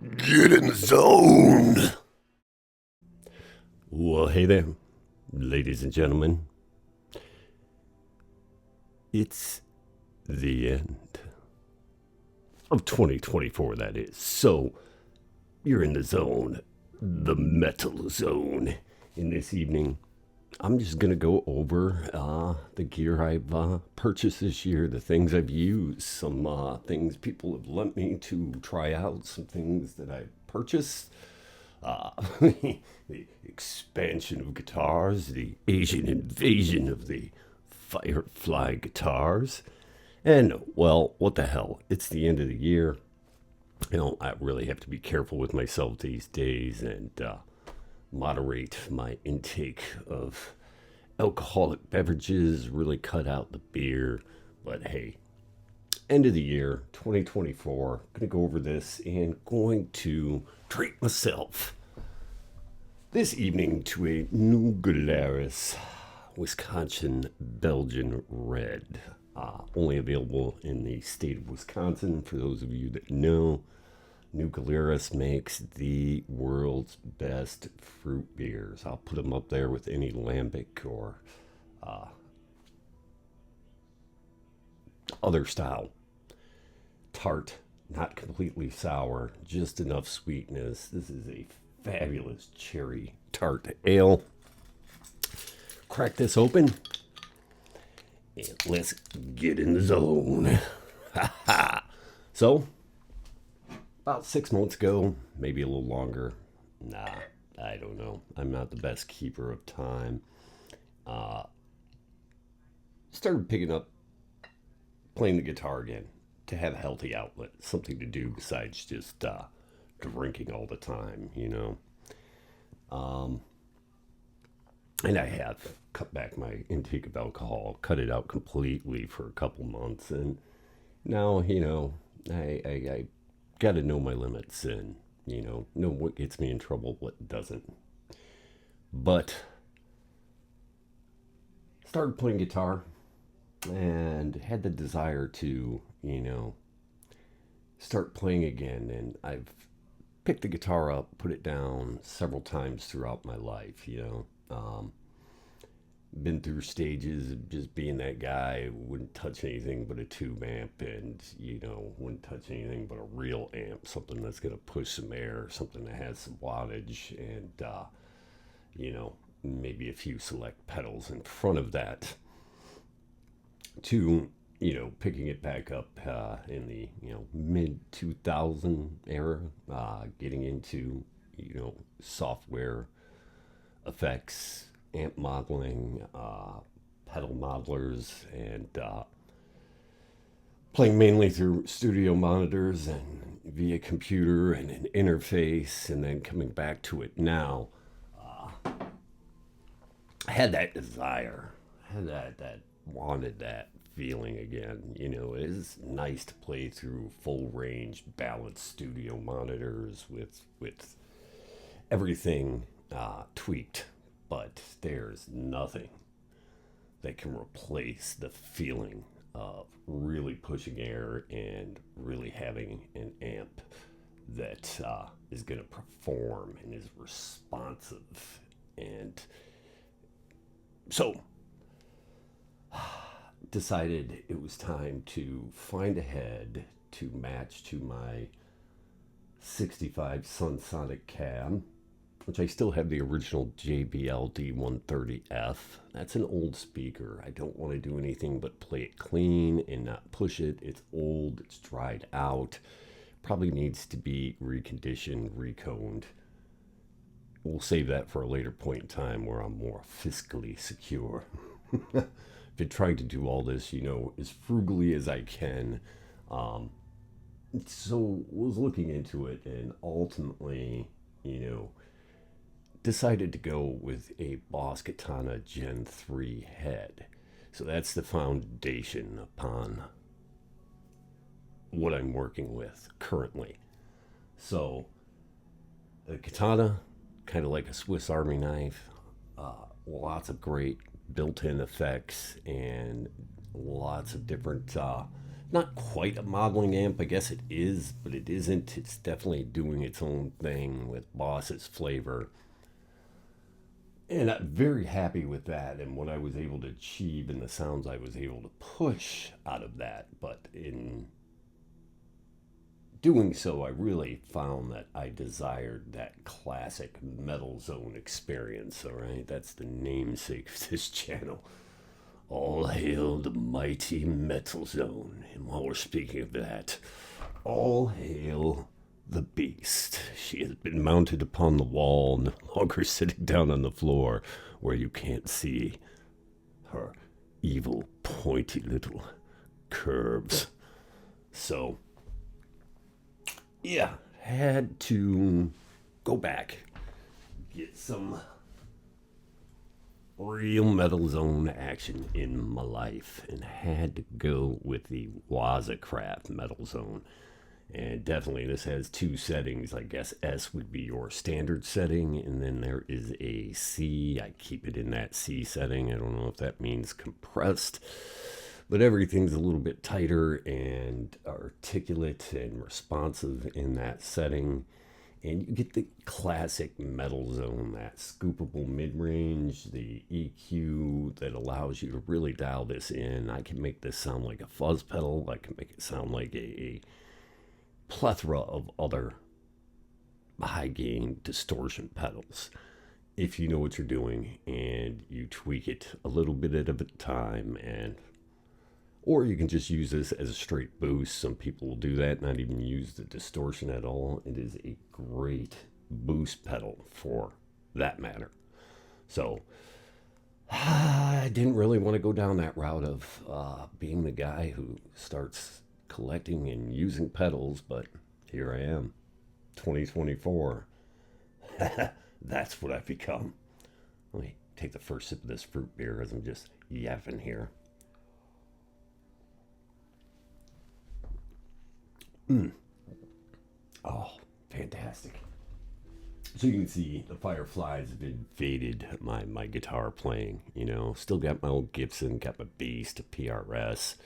Get in the zone. Well, hey there, ladies and gentlemen. It's the end of 2024, that is. So, you're in the zone, the metal zone. In this evening, I'm just going to go over the gear I've purchased this year, the things I've used, some things people have lent me to try out, some things that I've purchased. The expansion of guitars, the Asian invasion of the Firefly guitars. And, well, what the hell? It's the end of the year. I really have to be careful with myself these days and moderate my intake of alcoholic beverages, really cut out the beer. But hey, end of the year, 2024, gonna go over this and going to treat myself this evening to a New Glarus, Wisconsin Belgian Red. Only available in the state of Wisconsin. For those of you that know, New Glarus makes the world's best fruit beers. I'll put them up there with any lambic or other style. Tart, not completely sour, just enough sweetness. This is a fabulous cherry tart ale. Crack this open and let's get in the zone. So, about 6 months ago, maybe a little longer. Nah, I don't know. I'm not the best keeper of time. Started picking up playing the guitar again to have a healthy outlet, something to do besides just drinking all the time. And I have cut back my intake of alcohol, cut it out completely for a couple months, and now I got to know my limits and know what gets me in trouble, what doesn't. But started playing guitar and had the desire to start playing again, and I've picked the guitar up, put it down several times throughout my life. Been through stages of just being that guy who wouldn't touch anything but a tube amp, and wouldn't touch anything but a real amp, something that's going to push some air, something that has some wattage, and maybe a few select pedals in front of that, to picking it back up in the mid 2000 era, getting into software effects, amp modeling, pedal modelers, and playing mainly through studio monitors and via computer and an interface, and then coming back to it now. I had that desire, had that wanted that feeling again. It is nice to play through full range balanced studio monitors with everything tweaked, but there's nothing that can replace the feeling of really pushing air and really having an amp that is going to perform and is responsive. And so decided it was time to find a head to match to my 65 Sunsonic cab, which I still have the original JBL D130F. That's an old speaker. I don't want to do anything but play it clean and not push it. It's old, it's dried out, probably needs to be reconditioned, reconed. We'll save that for a later point in time where I'm more fiscally secure. Been trying to do all this, as frugally as I can. So was looking into it and ultimately, decided to go with a Boss Katana Gen 3 head. So that's the foundation upon what I'm working with currently. So the katana, kind of like a Swiss Army knife, lots of great built-in effects and lots of different not quite a modeling amp. I guess it is, but it isn't. It's definitely doing its own thing with Boss's flavor. And I'm very happy with that and what I was able to achieve and the sounds I was able to push out of that. But in doing so, I really found that I desired that classic Metal Zone experience, all right? That's the namesake of this channel. All hail the mighty Metal Zone. And while we're speaking of that, all hail the beast. She has been mounted upon the wall, no longer sitting down on the floor where you can't see her evil, pointy little curves. So, yeah, had to go back, get some real Metal Zone action in my life, and had to go with the Wazacraft Metal Zone. And definitely this has two settings. I guess S would be your standard setting, and then there is a C. I keep it in that C setting. I don't know if that means compressed, but everything's a little bit tighter and articulate and responsive in that setting. And you get the classic Metal Zone, that scoopable mid-range, the EQ that allows you to really dial this in. I can make this sound like a fuzz pedal. I can make it sound like a plethora of other high gain distortion pedals if you know what you're doing and you tweak it a little bit at a time. And or you can just use this as a straight boost. Some people will do that, not even use the distortion at all. It is a great boost pedal for that matter. So I didn't really want to go down that route of being the guy who starts collecting and using pedals, but here I am, 2024. That's what I've become. Let me take the first sip of this fruit beer as I'm just yapping here. Oh, fantastic. So you can see the Fireflies have invaded my guitar playing, you know. Still got my old Gibson, got my Beast, a PRS.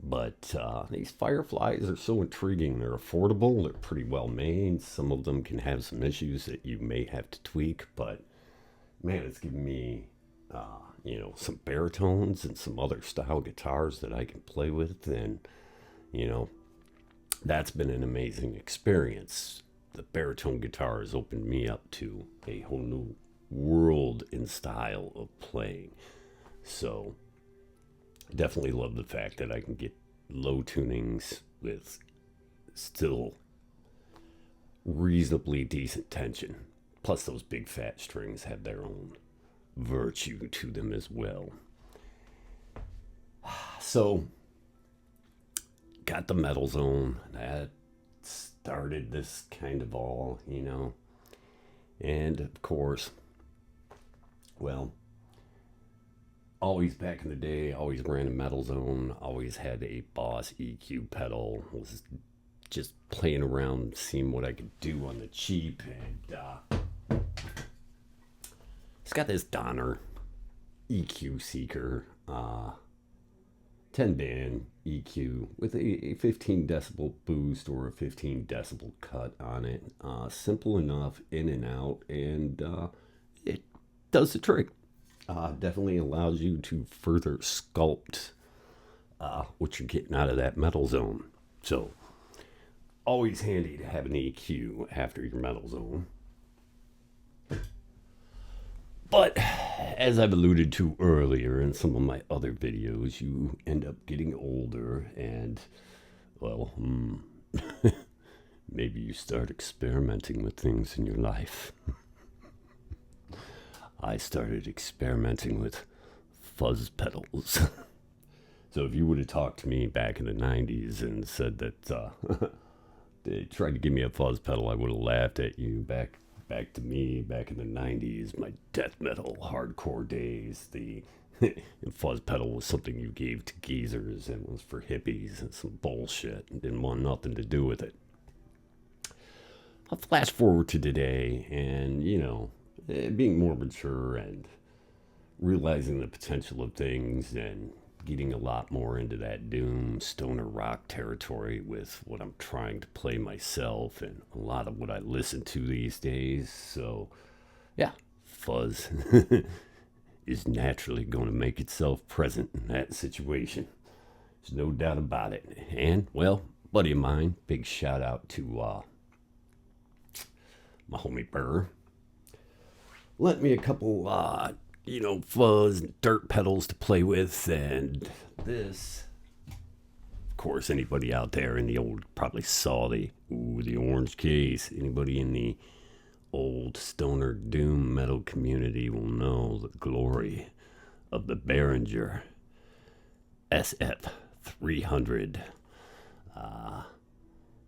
But these Fireflies are so intriguing. They're affordable. They're pretty well made. Some of them can have some issues that you may have to tweak. But, man, it's given me, some baritones and some other style guitars that I can play with. And, that's been an amazing experience. The baritone guitar has opened me up to a whole new world in style of playing. So definitely love the fact that I can get low tunings with still reasonably decent tension. Plus those big fat strings have their own virtue to them as well. So got the Metal Zone. That started this kind of all, And of course, well, always back in the day, always ran a Metal Zone, always had a Boss EQ pedal, was just playing around, seeing what I could do on the cheap, and it's got this Donner EQ Seeker, 10 band EQ with a 15 decibel boost or a 15 decibel cut on it. Simple enough, in and out, and it does the trick. Definitely allows you to further sculpt what you're getting out of that Metal Zone. So always handy to have an EQ after your Metal Zone. But as I've alluded to earlier in some of my other videos, you end up getting older and, well, maybe you start experimenting with things in your life. I started experimenting with fuzz pedals. So if you would have talked to me back in the 90s and said that they tried to give me a fuzz pedal, I would have laughed at you. Back to me, back in the 90s, my death metal hardcore days, the fuzz pedal was something you gave to geezers and was for hippies and some bullshit and didn't want nothing to do with it. I'll flash forward to today and, being more mature and realizing the potential of things and getting a lot more into that doom stoner rock territory with what I'm trying to play myself and a lot of what I listen to these days. So, yeah, fuzz is naturally going to make itself present in that situation. There's no doubt about it. And, well, buddy of mine, big shout out to my homie Burr. Lent me a couple, fuzz and dirt pedals to play with. And this, of course, anybody out there in the old probably saw the orange case. Anybody in the old stoner doom metal community will know the glory of the Behringer SF300.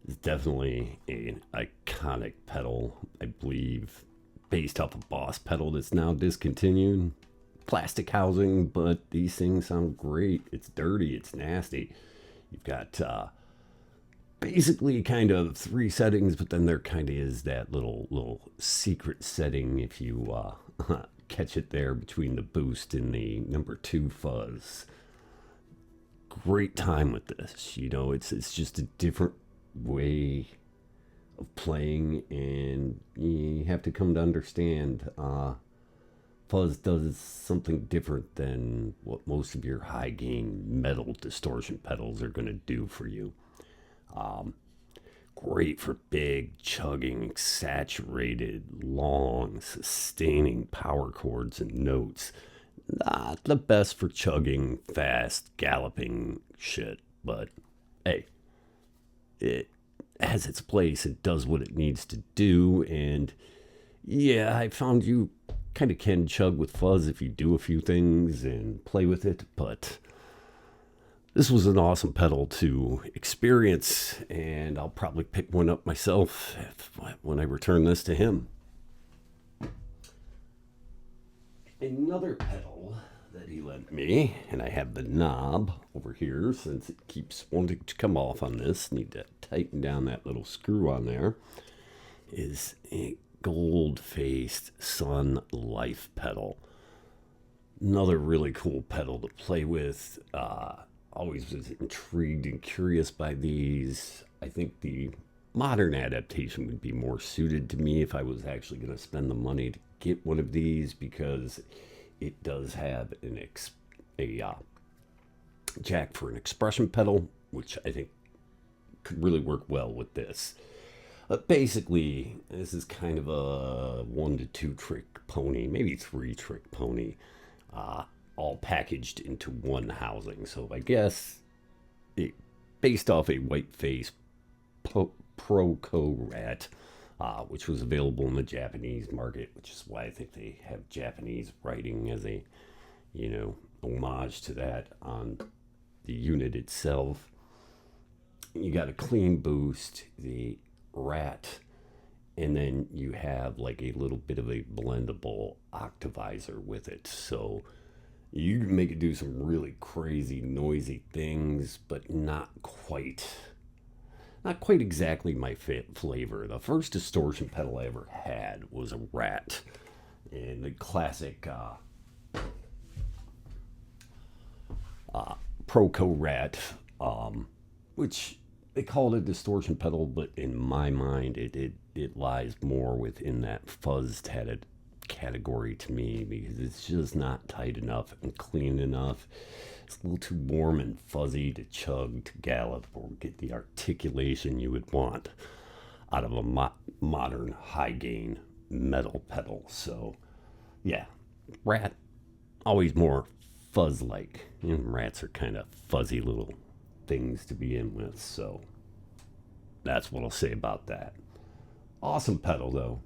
It's definitely an iconic pedal, I believe, based off a Boss pedal that's now discontinued. Plastic housing, but these things sound great. It's dirty, it's nasty. You've got basically kind of 3 settings, but then there kind of is that little secret setting if you catch it there between the boost and the number 2 fuzz. Great time with this. It's just a different way of playing, and you have to come to understand fuzz does something different than what most of your high gain metal distortion pedals are going to do for you. Great for big, chugging, saturated, long, sustaining power chords and notes. Not the best for chugging, fast, galloping shit, but hey, it has its place. It does what it needs to do, and yeah, I found you kind of can chug with fuzz if you do a few things and play with it, but this was an awesome pedal to experience, and I'll probably pick one up myself when I return this to him. Another pedal that he lent me, and I have the knob over here since it keeps wanting to come off on this. Need to tighten down that little screw on there. Is a gold-faced Sun Life pedal. Another really cool pedal to play with. Always was intrigued and curious by these. I think the modern adaptation would be more suited to me if I was actually going to spend the money to get one of these, because it does have a jack for an expression pedal, which I think could really work well with this. Basically, this is kind of a 1 to 2 trick pony, maybe 3 trick pony, all packaged into one housing. So I guess it based off a white face Proco Rat, which was available in the Japanese market, which is why I think they have Japanese writing as a, homage to that on the unit itself. You got a clean boost, the Rat, and then you have like a little bit of a blendable octavizer with it. So you can make it do some really crazy, noisy things, but not quite exactly my flavor. The first distortion pedal I ever had was a Rat, and the classic Proco Rat, which they call it a distortion pedal, but in my mind, it lies more within that fuzz-tatted category to me, because it's just not tight enough and clean enough. It's a little too warm and fuzzy to chug, to gallop, or get the articulation you would want out of a modern high-gain metal pedal. So, yeah, Rat, always more fuzz-like. Rats are kind of fuzzy little things to begin with, so that's what I'll say about that. Awesome pedal, though.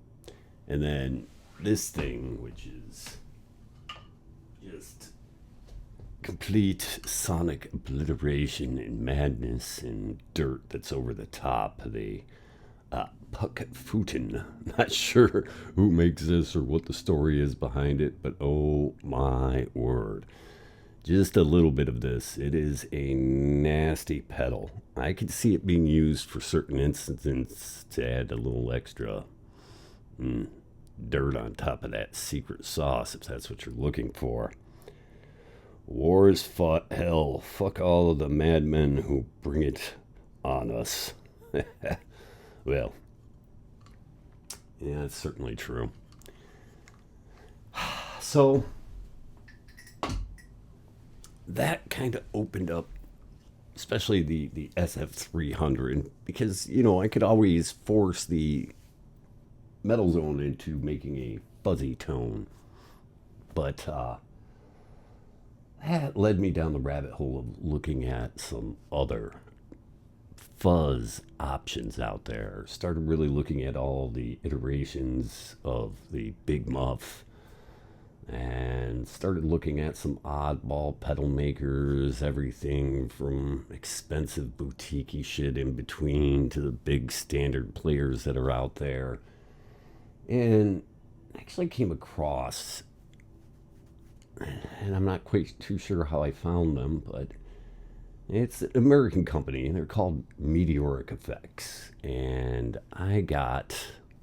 And then this thing, which is just complete sonic obliteration and madness and dirt that's over the top. The Puckfooten. Not sure who makes this or what the story is behind it, but oh my word. Just a little bit of this. It is a nasty pedal. I could see it being used for certain instances to add a little extra dirt on top of that secret sauce, if that's what you're looking for. War is fought. Hell, fuck all of the madmen who bring it on us. Well, yeah, it's certainly true. So, that kind of opened up, especially the SF300, because, I could always force the metal zone into making a fuzzy tone. But that led me down the rabbit hole of looking at some other fuzz options out there. Started really looking at all the iterations of the Big Muff and started looking at some oddball pedal makers, everything from expensive boutique shit in between to the big standard players that are out there. And actually came across, and I'm not quite too sure how I found them, but it's an American company, and they're called Meteoric Effects. And I got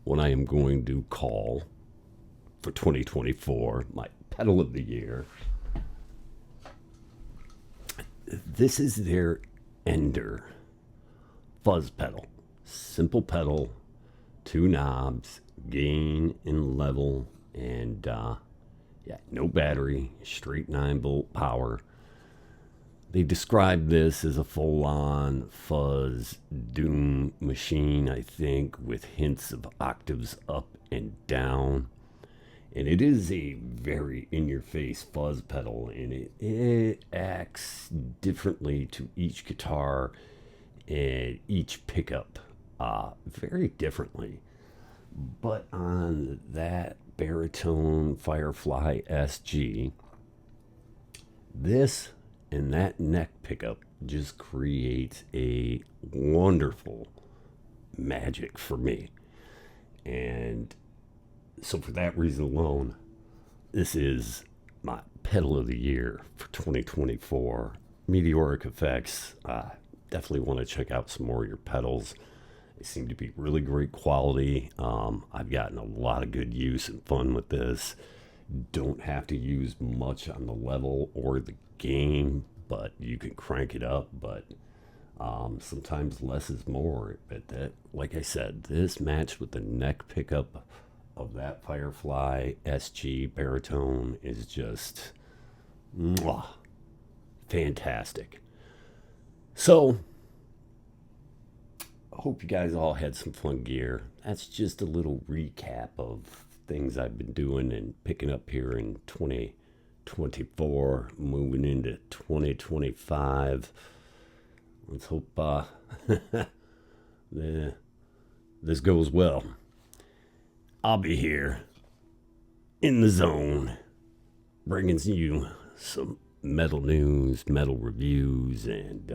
what I am going to call, for 2024, my pedal of the year. This is their Ender fuzz pedal. Simple pedal, 2 knobs, gain and level, and no battery, straight 9-volt power. They describe this as a full-on fuzz doom machine, I think, with hints of octaves up and down. And it is a very in-your-face fuzz pedal, and it acts differently to each guitar and each pickup, very differently. But on that baritone Firefly SG, this and that neck pickup just creates a wonderful magic for me. And so for that reason alone, this is my pedal of the year for 2024. Meteoric Effects. Definitely want to check out some more of your pedals. They seem to be really great quality. I've gotten a lot of good use and fun with this. Don't have to use much on the level or the gain, but you can crank it up. But sometimes less is more. But that, like I said, this matched with the neck pickup of that Firefly SG baritone is just fantastic. So, I hope you guys all had some fun gear. That's just a little recap of things I've been doing and picking up here in 2024, moving into 2025. Let's hope this goes well. I'll be here in the zone, bringing you some metal news, metal reviews, and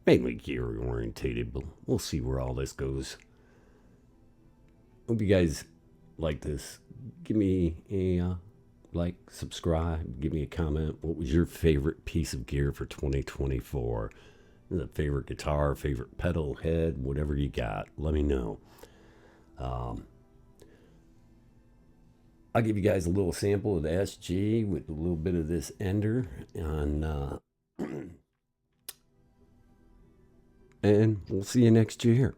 mainly gear orientated, but we'll see where all this goes. Hope you guys like this. Give me a like, subscribe, give me a comment. What was your favorite piece of gear for 2024? The favorite guitar, favorite pedal, head, whatever you got, let me know. I'll give you guys a little sample of the SG with a little bit of this Ender on, and we'll see you next year.